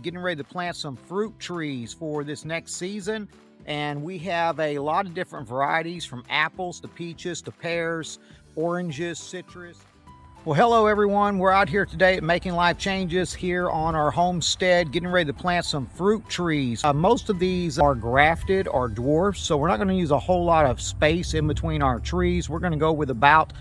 Getting ready to plant some fruit trees for this next season, and we have a lot of different varieties from apples to peaches to pears, oranges, citrus. Well, hello everyone. We're out here today at Making Life Changes here on our homestead, getting ready to plant some fruit trees. Most of these are grafted or dwarfs, so we're not going to use a whole lot of space in between our trees. We're going to go with about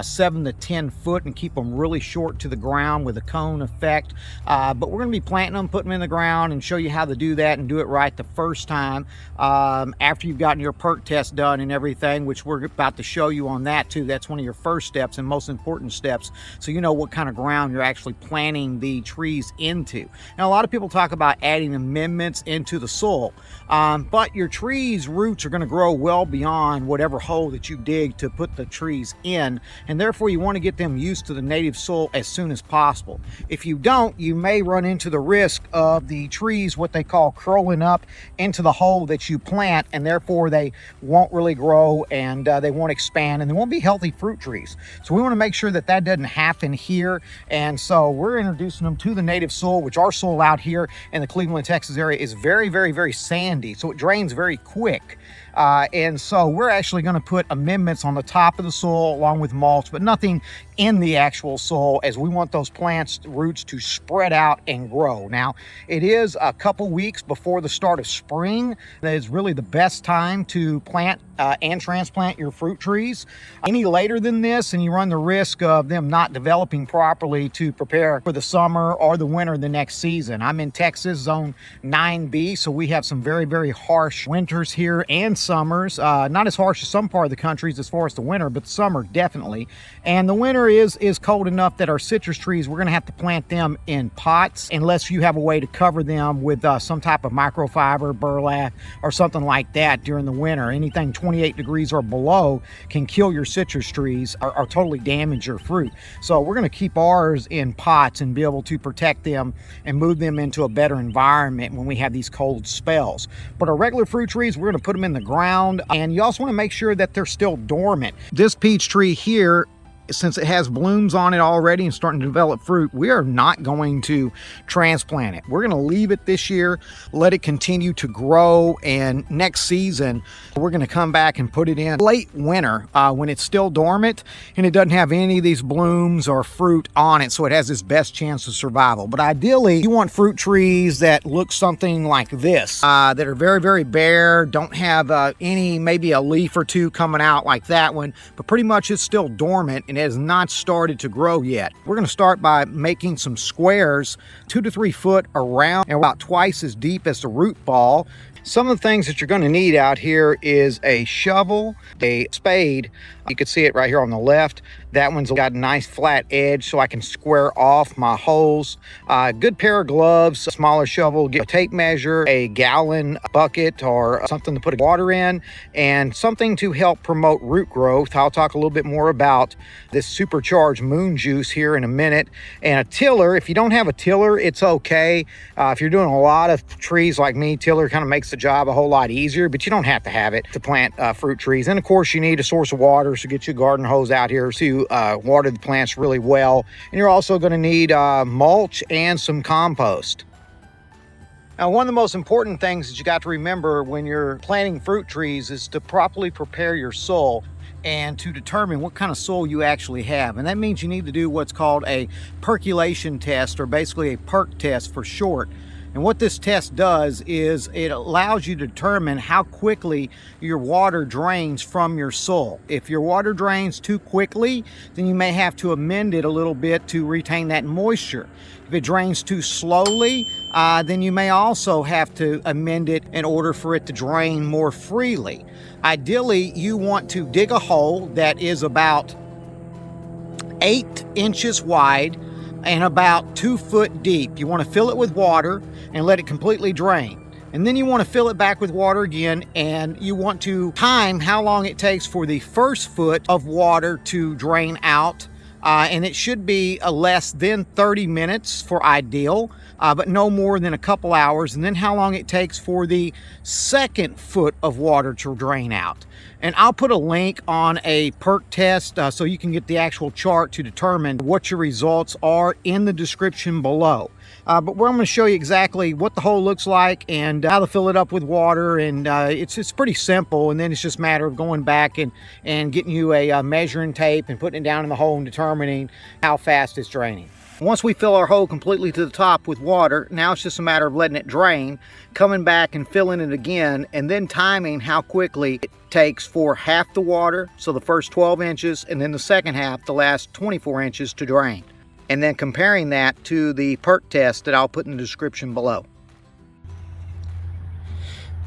7 to 10 foot and keep them really short to the ground with a cone effect. But we're going to be planting them, putting them in the ground, and show you how to do that and do it right the first time after you've gotten your perk test done and everything, which we're about to show you on that too. That's one of your first steps and most important steps, so you know what kind of ground you're actually planting the trees into. Now, a lot of people talk about adding amendments into the soil, but your trees' roots are going to grow well beyond whatever hole that you dig to put the trees in, and therefore you want to get them used to the native soil as soon as possible. If you don't, you may run into the risk of the trees, what they call curling up into the hole that you plant, and therefore they won't really grow, and they won't expand, and they won't be healthy fruit trees. So we want to make sure that that doesn't happen here, and so we're introducing them to the native soil, which our soil out here in the Cleveland, Texas area is very, very, very sandy, so it drains very quick. And so we're actually going to put amendments on the top of the soil along with mulch, but nothing in the actual soil, as we want those plants' roots to spread out and grow. Now, it is a couple weeks before the start of spring. That is really the best time to plant and transplant your fruit trees. Any later than this, and you run the risk of them not developing properly to prepare for the summer or the winter the next season. I'm in Texas, zone 9B, so we have some very, very harsh winters here and summers. Not as harsh as some part of the countries as far as the winter, but the summer definitely. And the winter is cold enough that our citrus trees, we're going to have to plant them in pots unless you have a way to cover them with some type of microfiber, burlap, or something like that during the winter. Anything 28 degrees or below can kill your citrus trees or totally damage your fruit. So we're going to keep ours in pots and be able to protect them and move them into a better environment when we have these cold spells. But our regular fruit trees, we're going to put them in the ground, and you also want to make sure that they're still dormant. This peach tree here, since it has blooms on it already and starting to develop fruit, we are not going to transplant it. We're going to leave it this year, let it continue to grow, and next season we're going to come back and put it in late winter when it's still dormant and it doesn't have any of these blooms or fruit on it, so it has its best chance of survival. But ideally, you want fruit trees that look something like this, that are very, very bare, don't have any, maybe a leaf or two coming out like that one, but pretty much it's still dormant and it has not started to grow yet. We're going to start by making some squares 2 to 3 foot around and about twice as deep as the root ball. Some of the things that you're going to need out here is a shovel, a spade. You can see it right here on the left. That one's got a nice flat edge so I can square off my holes. A good pair of gloves, a smaller shovel, get a tape measure, a gallon bucket or something to put water in, and something to help promote root growth. I'll talk a little bit more about this supercharged moon juice here in a minute. And a tiller. If you don't have a tiller, it's okay. If you're doing a lot of trees like me, tiller kind of makes the job a whole lot easier, but you don't have to have it to plant fruit trees. And of course, you need a source of water, so get your garden hose out here to water the plants really well. And you're also going to need mulch and some compost. Now, one of the most important things that you got to remember when you're planting fruit trees is to properly prepare your soil and to determine what kind of soil you actually have. And that means you need to do what's called a percolation test, or basically a perk test for short. And what this test does is it allows you to determine how quickly your water drains from your soil. If your water drains too quickly, then you may have to amend it a little bit to retain that moisture. If it drains too slowly, then you may also have to amend it in order for it to drain more freely. Ideally, you want to dig a hole that is about 8 inches wide and about 2 foot deep. You want to fill it with water and let it completely drain. And then you want to fill it back with water again, and you want to time how long it takes for the first foot of water to drain out. And it should be less than 30 minutes for ideal, but no more than a couple hours. And then how long it takes for the second foot of water to drain out. And I'll put a link on a perk test so you can get the actual chart to determine what your results are in the description below. But I'm going to show you exactly what the hole looks like and how to fill it up with water. And it's pretty simple. And then it's just a matter of going back and getting you a measuring tape and putting it down in the hole and determining how fast it's draining. Once we fill our hole completely to the top with water, now it's just a matter of letting it drain, coming back and filling it again, and then timing how quickly it takes for half the water, so the first 12 inches, and then the second half, the last 24 inches, to drain. And then comparing that to the Perk test that I'll put in the description below.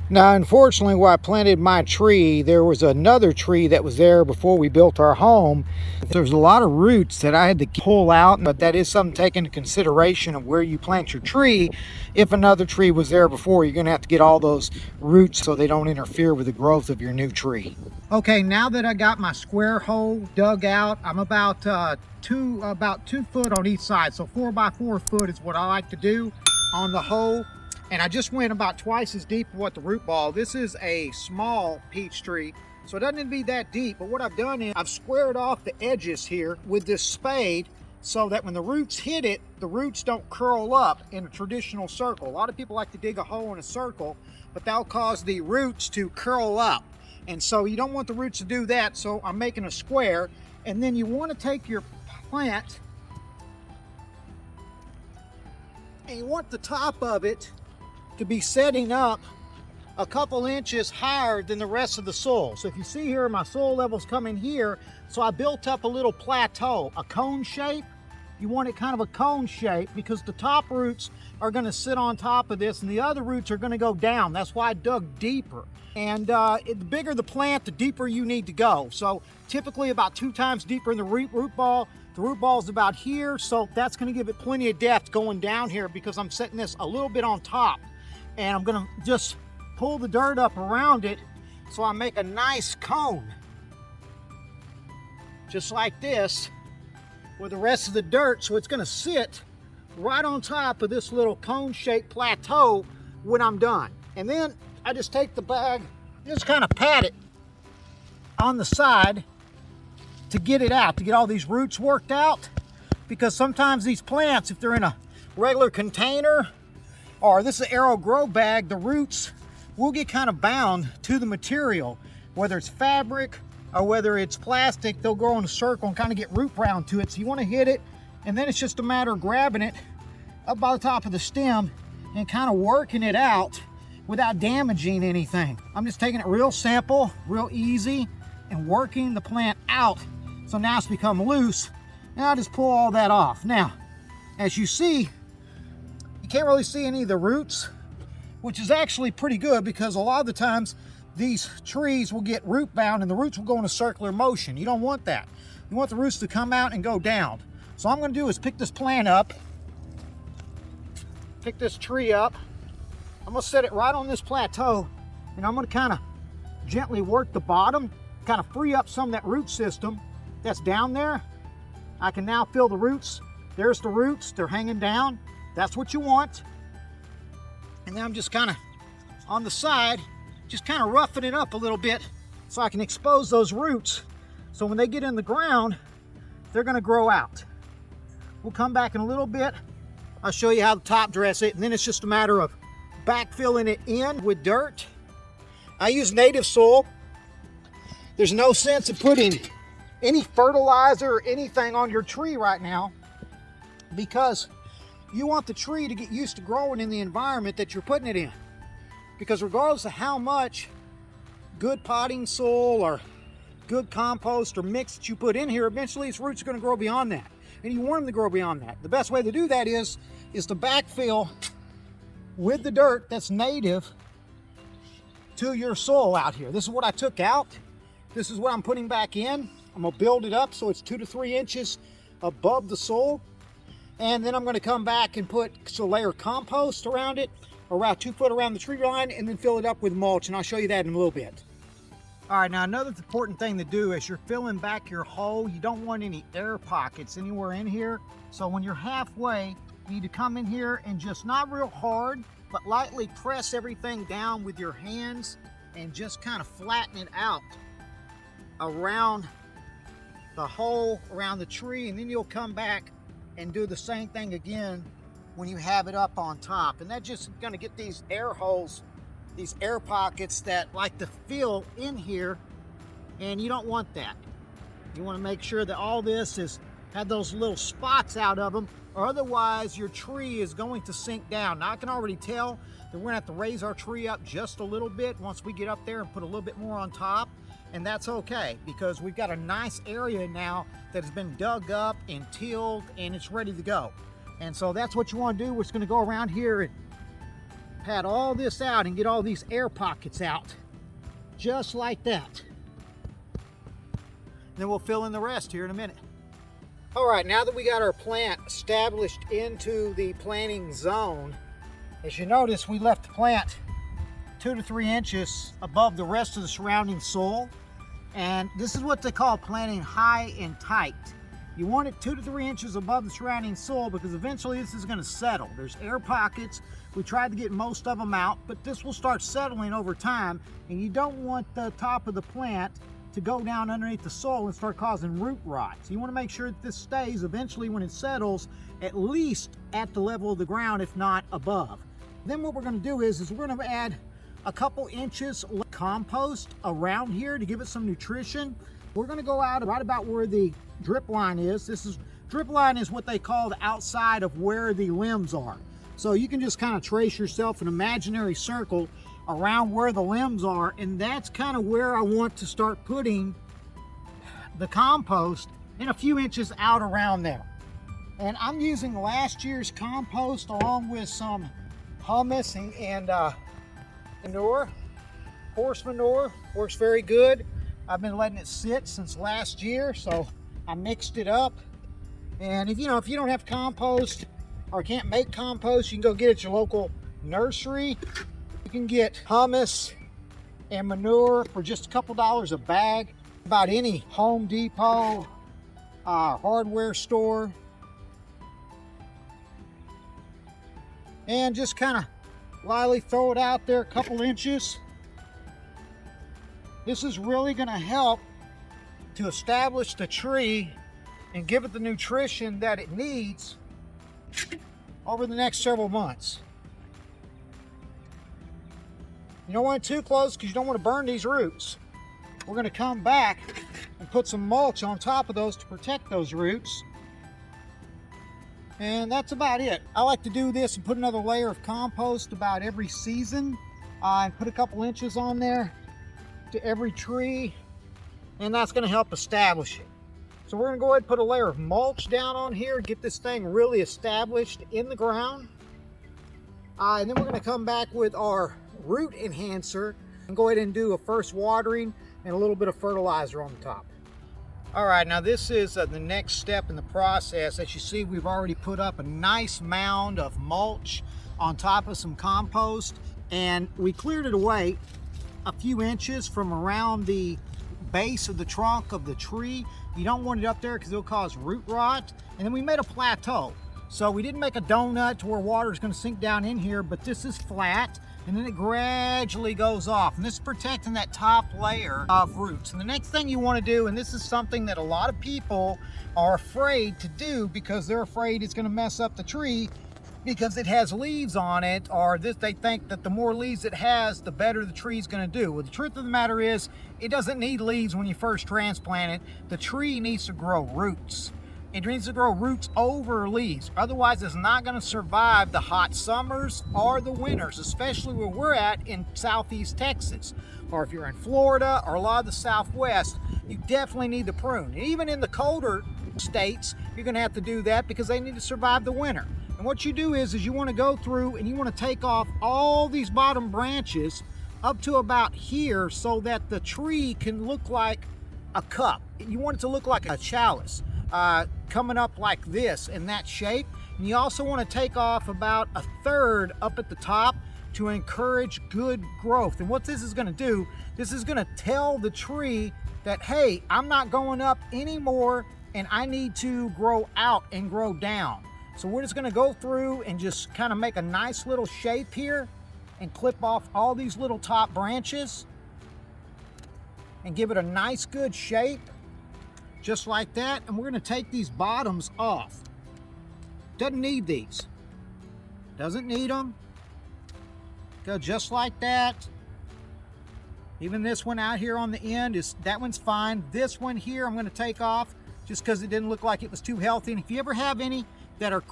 Now, unfortunately, where I planted my tree, there was another tree that was there before we built our home. There's a lot of roots that I had to pull out, but that is something to take into consideration of where you plant your tree. If another tree was there before, you're going to have to get all those roots so they don't interfere with the growth of your new tree. Okay, now that I got my square hole dug out, I'm about 2 foot on each side. So 4 by 4 foot is what I like to do on the hole. And I just went about twice as deep with the root ball. This is a small peach tree, so it doesn't need to be that deep. But what I've done is I've squared off the edges here with this spade so that when the roots hit it, the roots don't curl up in a traditional circle. A lot of people like to dig a hole in a circle, but that'll cause the roots to curl up. And so you don't want the roots to do that, so I'm making a square. And then you want to take your plant and you want the top of it to be setting up a couple inches higher than the rest of the soil. So if you see here, my soil level's coming here, so I built up a little plateau, a cone shape. You want it kind of a cone shape because the top roots are going to sit on top of this and the other roots are going to go down. That's why I dug deeper. And the bigger the plant, the deeper you need to go. So typically about 2 times deeper in the root ball. The root ball is about here, so that's going to give it plenty of depth going down here because I'm setting this a little bit on top. And I'm gonna just pull the dirt up around it so I make a nice cone. Just like this with the rest of the dirt, so it's gonna sit right on top of this little cone-shaped plateau when I'm done. And then I just take the bag, just kind of pat it on the side to get it out, to get all these roots worked out. Because sometimes these plants, if they're in a regular container, or this is an aero grow bag, the roots will get kind of bound to the material. Whether it's fabric or whether it's plastic, they'll go in a circle and kind of get root bound to it. So you want to hit it, and then it's just a matter of grabbing it up by the top of the stem and kind of working it out without damaging anything. I'm just taking it real simple, real easy, and working the plant out. So now it's become loose, and I'll just pull all that off. Now, as you see, you can't really see any of the roots, which is actually pretty good because a lot of the times these trees will get root bound and the roots will go in a circular motion. You don't want that. You want the roots to come out and go down. So all I'm going to do is pick this plant up, pick this tree up. I'm going to set it right on this plateau, and I'm going to kind of gently work the bottom, kind of free up some of that root system that's down there. I can now feel the roots. There's the roots. They're hanging down. That's what you want. And then I'm just kind of on the side, just kind of roughing it up a little bit so I can expose those roots. So when they get in the ground, they're going to grow out. We'll come back in a little bit. I'll show you how to top dress it, and then it's just a matter of backfilling it in with dirt. I use native soil. There's no sense in putting any fertilizer or anything on your tree right now because you want the tree to get used to growing in the environment that you're putting it in. Because regardless of how much good potting soil or good compost or mix that you put in here, eventually its roots are going to grow beyond that. And you want them to grow beyond that. The best way to do that is to backfill with the dirt that's native to your soil out here. This is what I took out. This is what I'm putting back in. I'm going to build it up so it's 2 to 3 inches above the soil. And then I'm going to come back and put a layer of compost around it, around 2 foot around the tree line, and then fill it up with mulch. And I'll show you that in a little bit. All right, now another important thing to do is you're filling back your hole. You don't want any air pockets anywhere in here. So when you're halfway, you need to come in here and just not real hard, but lightly press everything down with your hands and just kind of flatten it out around the hole, around the tree, and then you'll come back and do the same thing again when you have it up on top. And that's just going to get these air holes, these air pockets that like to fill in here, and you don't want that. You want to make sure that all this is had those little spots out of them, or otherwise your tree is going to sink down. Now I can already tell that we're gonna have to raise our tree up just a little bit once we get up there and put a little bit more on top, and that's okay because we've got a nice area now that has been dug up and tilled and it's ready to go. And so that's what you want to do. We're just going to go around here and pat all this out and get all these air pockets out just like that. Then we'll fill in the rest here in a minute. All right, now that we got our plant established into the planting zone, as you notice, we left the plant 2 to 3 inches above the rest of the surrounding soil. And this is what they call planting high and tight. You want it 2 to 3 inches above the surrounding soil because eventually this is going to settle. There's air pockets. We tried to get most of them out, but this will start settling over time, and you don't want the top of the plant to go down underneath the soil and start causing root rot. So you want to make sure that this stays eventually when it settles at least at the level of the ground, if not above. Then what we're going to do is we're going to add a couple inches of compost around here to give it some nutrition. We're going to go out right about where the drip line is. Drip line is what they call the outside of where the limbs are. So you can just kind of trace yourself an imaginary circle around where the limbs are, and that's kind of where I want to start putting the compost, in a few inches out around there. And I'm using last year's compost along with some humus and manure. Horse manure works very good. I've been letting it sit since last year, so I mixed it up. And if you don't have compost or can't make compost, you can go get it at your local nursery. You can get humus and manure for just a couple dollars a bag, about any Home Depot, hardware store. And just kind of lightly throw it out there a couple inches. This is really going to help to establish the tree and give it the nutrition that it needs over the next several months. You don't want it too close because you don't want to burn these roots. We're going to come back and put some mulch on top of those to protect those roots. And that's about it. I like to do this and put another layer of compost about every season. And put a couple inches on there to every tree. And that's going to help establish it. So we're going to go ahead and put a layer of mulch down on here, get this thing really established in the ground. And then we're going to come back with our root enhancer and go ahead and do a first watering and a little bit of fertilizer on the top. All right, now this is the next step in the process. As you see, we've already put up a nice mound of mulch on top of some compost, and we cleared it away a few inches from around the base of the trunk of the tree. You don't want it up there because it'll cause root rot. And then we made a plateau. So we didn't make a donut to where water is going to sink down in here, but this is flat, and then it gradually goes off. And this is protecting that top layer of roots. And the next thing you want to do, and this is something that a lot of people are afraid to do because they're afraid it's going to mess up the tree because it has leaves on it, or they think that the more leaves it has, the better the tree is going to do. Well, the truth of the matter is, it doesn't need leaves when you first transplant it. The tree needs to grow roots. It needs to grow roots over leaves. Otherwise, it's not going to survive the hot summers or the winters, especially where we're at in Southeast Texas. Or if you're in Florida or a lot of the Southwest, you definitely need to prune. And even in the colder states, you're going to have to do that because they need to survive the winter. And what you do is you want to go through and you want to take off all these bottom branches up to about here so that the tree can look like a cup. You want it to look like a chalice. Coming up like this in that shape. And you also want to take off about a third up at the top to encourage good growth. And what this is going to do, this is going to tell the tree that, hey, I'm not going up anymore and I need to grow out and grow down. So we're just going to go through and just kind of make a nice little shape here and clip off all these little top branches and give it a nice good shape. Just like that, and we're going to take these bottoms off. Doesn't need these. Doesn't need them. Go just like that. Even this one out here on the end, that one's fine. This one here I'm going to take off just because it didn't look like it was too healthy. And if you ever have any that are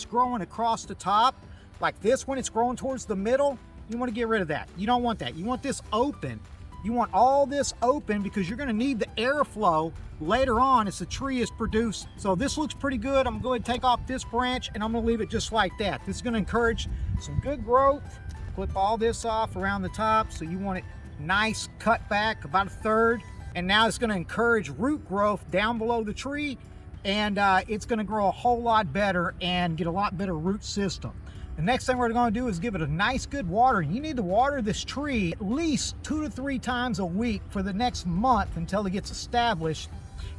growing across the top, like this one, it's growing towards the middle, you want to get rid of that. You don't want that. You want this open. You want all this open because you're going to need the airflow later on as the tree is produced. So this looks pretty good. I'm going to take off this branch and I'm going to leave it just like that. This is going to encourage some good growth. Clip all this off around the top. So you want it nice, cut back about 1/3. And now it's going to encourage root growth down below the tree, and it's going to grow a whole lot better and get a lot better root system. The next thing we're going to do is give it a nice good water. You need to water this tree at least 2 to 3 times a week for the next month until it gets established.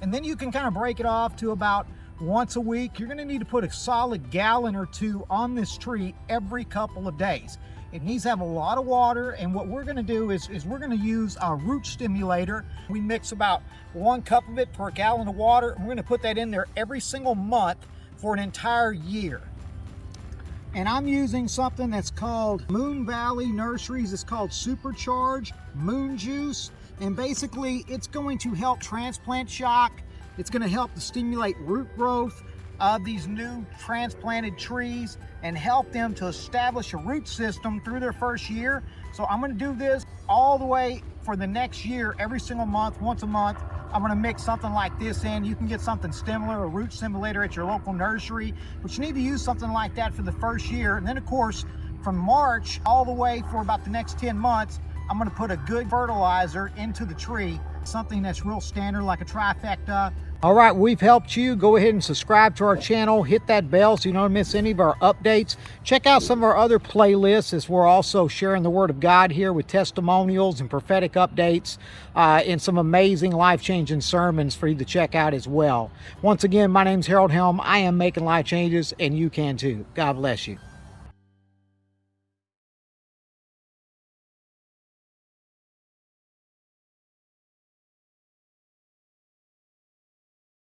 And then you can kind of break it off to about once a week. You're going to need to put a solid gallon or 2 on this tree every couple of days. It needs to have a lot of water, and what we're going to do is we're going to use our root stimulator. We mix about 1 cup of it per gallon of water, and we're going to put that in there every single month for an entire year. And I'm using something that's called Moon Valley Nurseries. It's called Supercharged Moon Juice, and basically it's going to help transplant shock. It's going to help to stimulate root growth of these new transplanted trees and help them to establish a root system through their first year. So I'm going to do this all the way for the next year, every single month, once a month. I'm going to mix something like this in. You can get something similar, a root stimulator at your local nursery, but you need to use something like that for the first year. And then of course, from March all the way for about the next 10 months, I'm going to put a good fertilizer into the tree, something that's real standard like a trifecta. All right, we've helped you. Go ahead and subscribe to our channel. Hit that bell so you don't miss any of our updates. Check out some of our other playlists as we're also sharing the Word of God here with testimonials and prophetic updates and some amazing life-changing sermons for you to check out as well. Once again, my name's Harold Helm. I am making life changes, and you can too. God bless you.